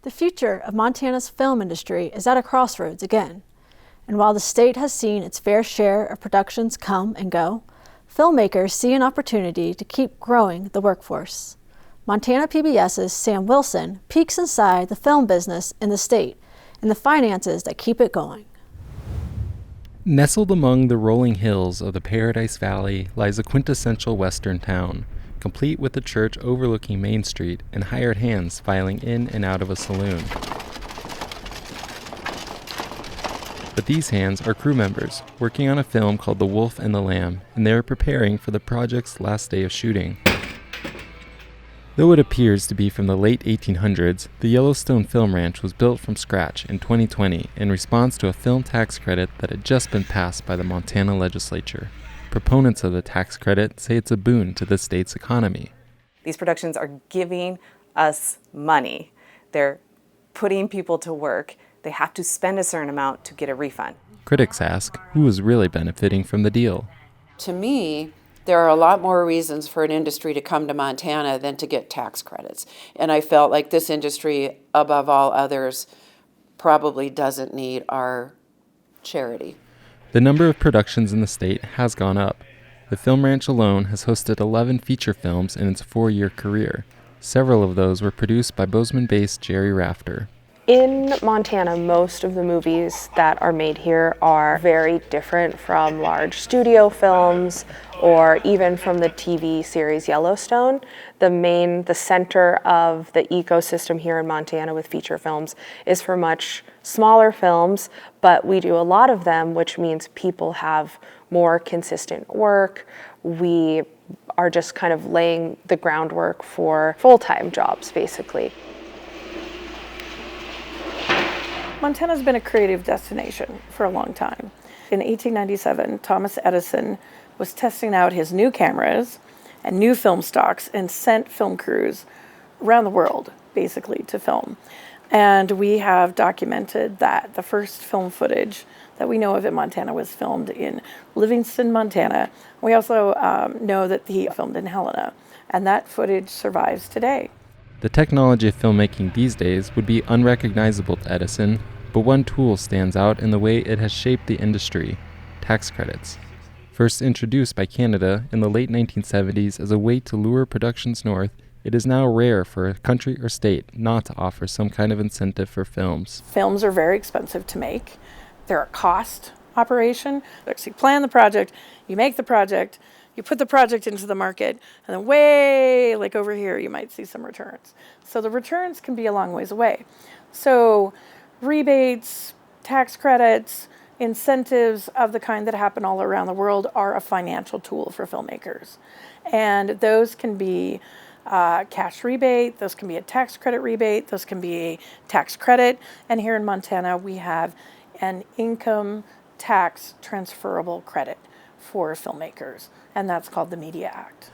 The future of Montana's film industry is at a crossroads again. And while the state has seen its fair share of productions come and go, filmmakers see an opportunity to keep growing the workforce. Montana PBS's Sam Wilson peeks inside the film business in the state and the finances that keep it going. Nestled among the rolling hills of the Paradise Valley lies a quintessential western town, complete with a church overlooking Main Street and hired hands filing in and out of a saloon. But these hands are crew members working on a film called The Wolf and the Lamb, and they are preparing for the project's last day of shooting. Though it appears to be from the late 1800s, the Yellowstone Film Ranch was built from scratch in 2020 in response to a film tax credit that had just been passed by the Montana legislature. Proponents of the tax credit say it's a boon to the state's economy. These productions are giving us money. They're putting people to work. They have to spend a certain amount to get a refund. Critics ask, who is really benefiting from the deal? To me, there are a lot more reasons for an industry to come to Montana than to get tax credits. And I felt like this industry, above all others, probably doesn't need our charity. The number of productions in the state has gone up. The Film Ranch alone has hosted 11 feature films in its 4-year career. Several of those were produced by Bozeman-based Jerry Rafter. In Montana, most of the movies that are made here are very different from large studio films or even from the TV series Yellowstone. The center of the ecosystem here in Montana with feature films is for much smaller films, but we do a lot of them, which means people have more consistent work. We are just kind of laying the groundwork for full-time jobs, basically. Montana's been a creative destination for a long time. In 1897, Thomas Edison was testing out his new cameras and new film stocks and sent film crews around the world, basically, to film. And we have documented that the first film footage that we know of in Montana was filmed in Livingston, Montana. We also know that he filmed in Helena, and that footage survives today. The technology of filmmaking these days would be unrecognizable to Edison, but one tool stands out in the way it has shaped the industry: tax credits. First introduced by Canada in the late 1970s as a way to lure productions north, it is now rare for a country or state not to offer some kind of incentive for films. Films are very expensive to make. They're a cost operation. So you plan the project, you make the project, you put the project into the market, and then way, like over here, you might see some returns. So the returns can be a long ways away. So rebates, tax credits, incentives of the kind that happen all around the world are a financial tool for filmmakers. And those can be cash rebate, those can be a tax credit rebate, those can be a tax credit. And here in Montana, we have an income tax transferable credit for filmmakers, and that's called the Media Act.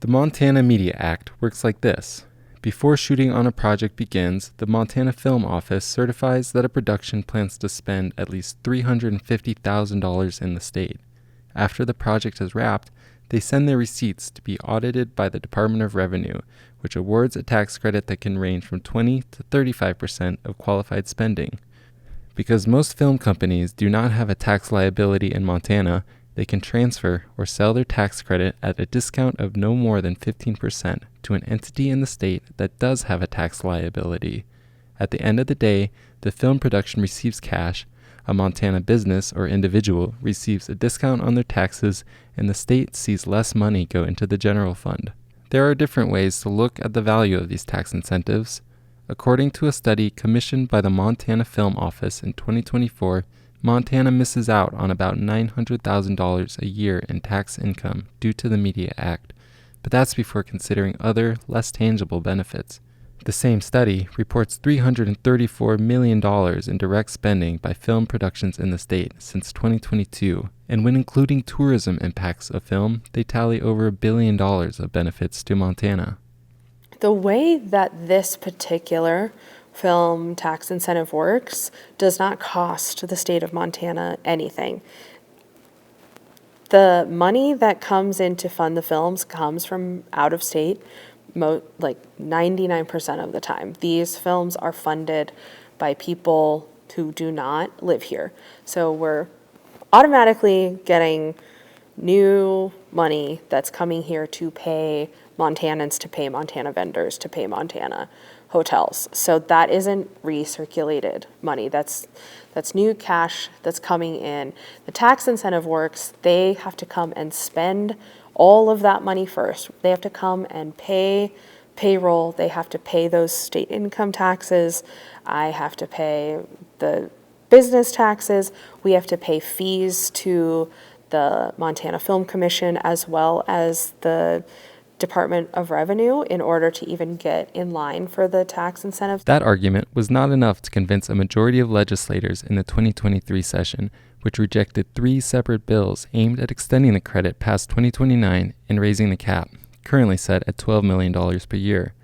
The Montana Media Act works like this. Before shooting on a project begins, the Montana Film Office certifies that a production plans to spend at least $350,000 in the state. After the project is wrapped, they send their receipts to be audited by the Department of Revenue, which awards a tax credit that can range from 20 to 35% of qualified spending. Because most film companies do not have a tax liability in Montana, they can transfer or sell their tax credit at a discount of no more than 15% to an entity in the state that does have a tax liability. At the end of the day, the film production receives cash, a Montana business or individual receives a discount on their taxes, and the state sees less money go into the general fund. There are different ways to look at the value of these tax incentives. According to a study commissioned by the Montana Film Office in 2024, Montana misses out on about $900,000 a year in tax income due to the Media Act, but that's before considering other, less tangible benefits. The same study reports $334 million in direct spending by film productions in the state since 2022, and when including tourism impacts of film, they tally over $1 billion of benefits to Montana. The way that this particular film tax incentive works does not cost the state of Montana anything. The money that comes in to fund the films comes from out of state, like 99% of the time, these films are funded by people who do not live here. So we're automatically getting new money that's coming here to pay Montanans, to pay Montana vendors, to pay Montana hotels. So that isn't recirculated money. That's new cash that's coming in. The tax incentive works, they have to come and spend all of that money first. They have to come and pay payroll. They have to pay those state income taxes. I have to pay the business taxes. We have to pay fees to the Montana Film Commission as well as the Department of Revenue in order to even get in line for the tax incentives. That argument was not enough to convince a majority of legislators in the 2023 session, which rejected 3 separate bills aimed at extending the credit past 2029 and raising the cap, currently set at $12 million per year.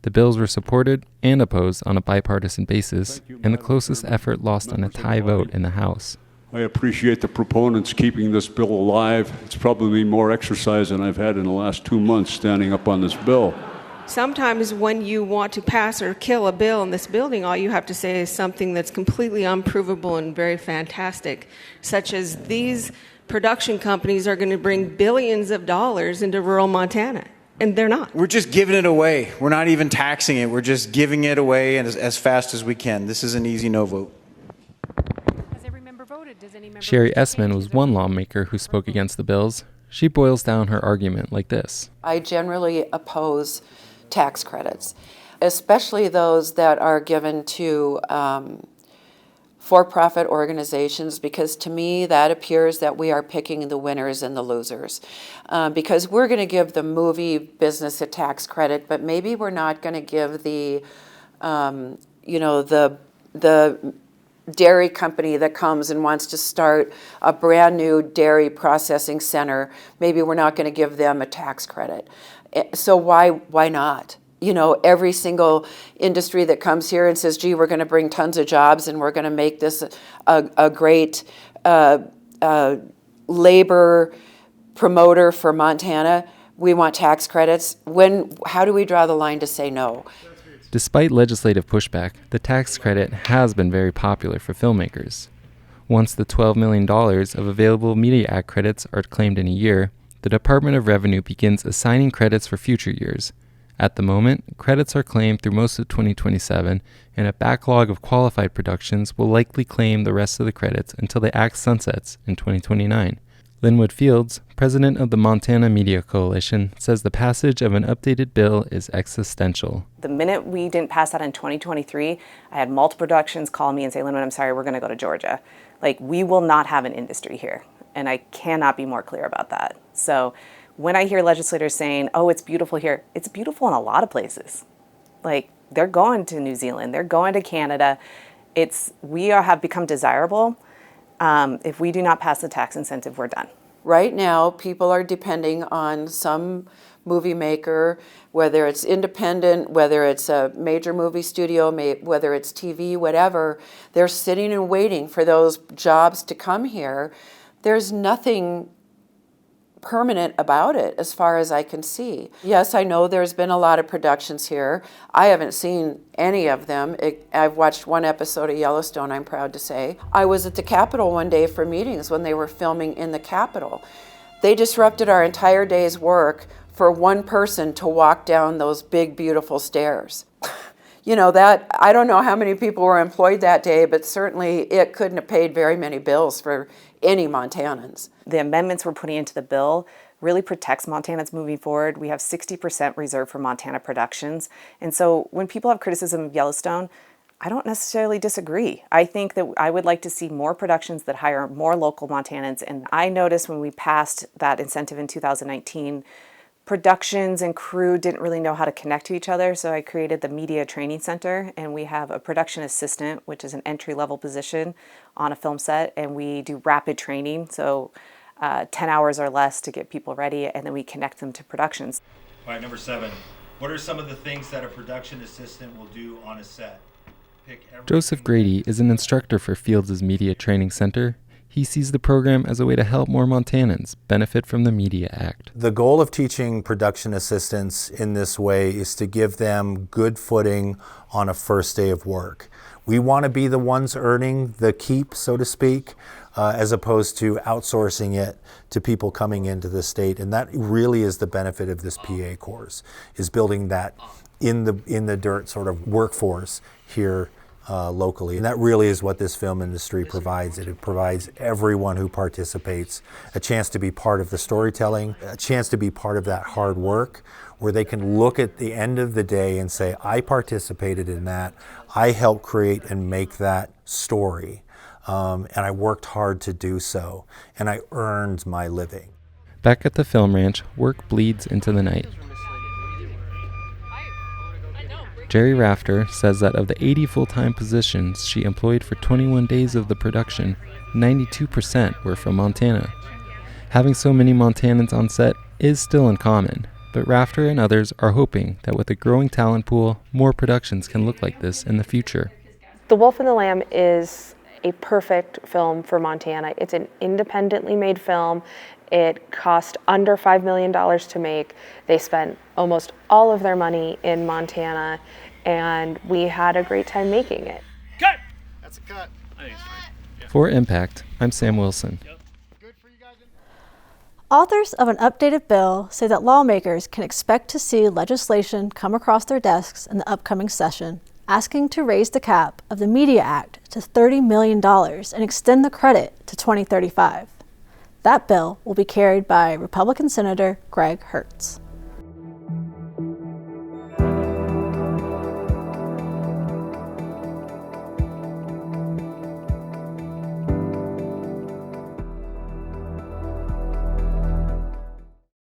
The bills were supported and opposed on a bipartisan basis, and the closest effort lost on a tie vote in the House. I appreciate the proponents keeping this bill alive. It's probably more exercise than I've had in the last 2 months standing up on this bill. Sometimes when you want to pass or kill a bill in this building, all you have to say is something that's completely unprovable and very fantastic, such as these production companies are going to bring billions of dollars into rural Montana. And they're not. We're just giving it away. We're not even taxing it. We're just giving it away as fast as we can. This is an easy no vote. Sherry Essman was one lawmaker who spoke against the bills. She boils down her argument like this. I generally oppose tax credits, especially those that are given to for-profit organizations, because to me that appears that we are picking the winners and the losers. Because we're going to give the movie business a tax credit, but maybe we're not going to give the dairy company that comes and wants to start a brand new dairy processing center. Maybe we're not going to give them a tax credit. So why not? You know, every single industry that comes here and says, gee, we're going to bring tons of jobs and we're going to make this a great labor promoter for Montana, we want tax credits. How do we draw the line to say no? Despite legislative pushback, the tax credit has been very popular for filmmakers. Once the $12 million of available Media Act credits are claimed in a year, the Department of Revenue begins assigning credits for future years. At the moment, credits are claimed through most of 2027, and a backlog of qualified productions will likely claim the rest of the credits until the Act sunsets in 2029. Linwood Fields, president of the Montana Media Coalition, says the passage of an updated bill is existential. The minute we didn't pass that in 2023, I had multiple productions call me and say, Linwood, I'm sorry, we're going to go to Georgia. Like, we will not have an industry here. And I cannot be more clear about that. So when I hear legislators saying, oh, it's beautiful here, it's beautiful in a lot of places. Like, they're going to New Zealand, they're going to Canada. We have become desirable. If we do not pass the tax incentive, we're done. Right now, people are depending on some movie maker, whether it's independent, whether it's a major movie studio, whether it's TV, whatever. They're sitting and waiting for those jobs to come here. There's nothing permanent about it as far as I can see. Yes, I know there's been a lot of productions here. I haven't seen any of them. I've watched one episode of Yellowstone, I'm proud to say. I was at the Capitol one day for meetings when they were filming in the Capitol. They disrupted our entire day's work for one person to walk down those big, beautiful stairs. You know, that, I don't know how many people were employed that day, but certainly it couldn't have paid very many bills for any Montanans. The amendments we're putting into the bill really protects Montanans moving forward. We have 60% reserved for Montana productions. And so when people have criticism of Yellowstone, I don't necessarily disagree. I think that I would like to see more productions that hire more local Montanans. And I noticed when we passed that incentive in 2019, productions and crew didn't really know how to connect to each other, so I created the Media Training Center, and we have a production assistant, which is an entry-level position on a film set, and we do rapid training, so 10 hours or less to get people ready, and then we connect them to productions. All right, number 7. What are some of the things that a production assistant will do on a set? Joseph Grady is an instructor for Fields' Media Training Center. He sees the program as a way to help more Montanans benefit from the Media Act. The goal of teaching production assistants in this way is to give them good footing on a first day of work. We want to be the ones earning the keep, so to speak, as opposed to outsourcing it to people coming into the state. And that really is the benefit of this PA course, is building that in the dirt sort of workforce here locally. And that really is what this film industry provides. It provides everyone who participates a chance to be part of the storytelling, a chance to be part of that hard work, where they can look at the end of the day and say, I participated in that, I helped create and make that story, and I worked hard to do so, and I earned my living. Back at the Film Ranch, work bleeds into the night. Jerry Rafter says that of the 80 full-time positions she employed for 21 days of the production, 92% were from Montana. Having so many Montanans on set is still uncommon, but Rafter and others are hoping that with a growing talent pool, more productions can look like this in the future. The Wolf and the Lamb is a perfect film for Montana. It's an independently made film. It cost under $5 million to make. They spent almost all of their money in Montana, and we had a great time making it. Cut! That's a cut. I think it's fine. Yeah. For Impact, I'm Sam Wilson. Yep. Good for you guys. Authors of an updated bill say that lawmakers can expect to see legislation come across their desks in the upcoming session, asking to raise the cap of the Media Act to $30 million and extend the credit to 2035. That bill will be carried by Republican Senator Greg Hertz.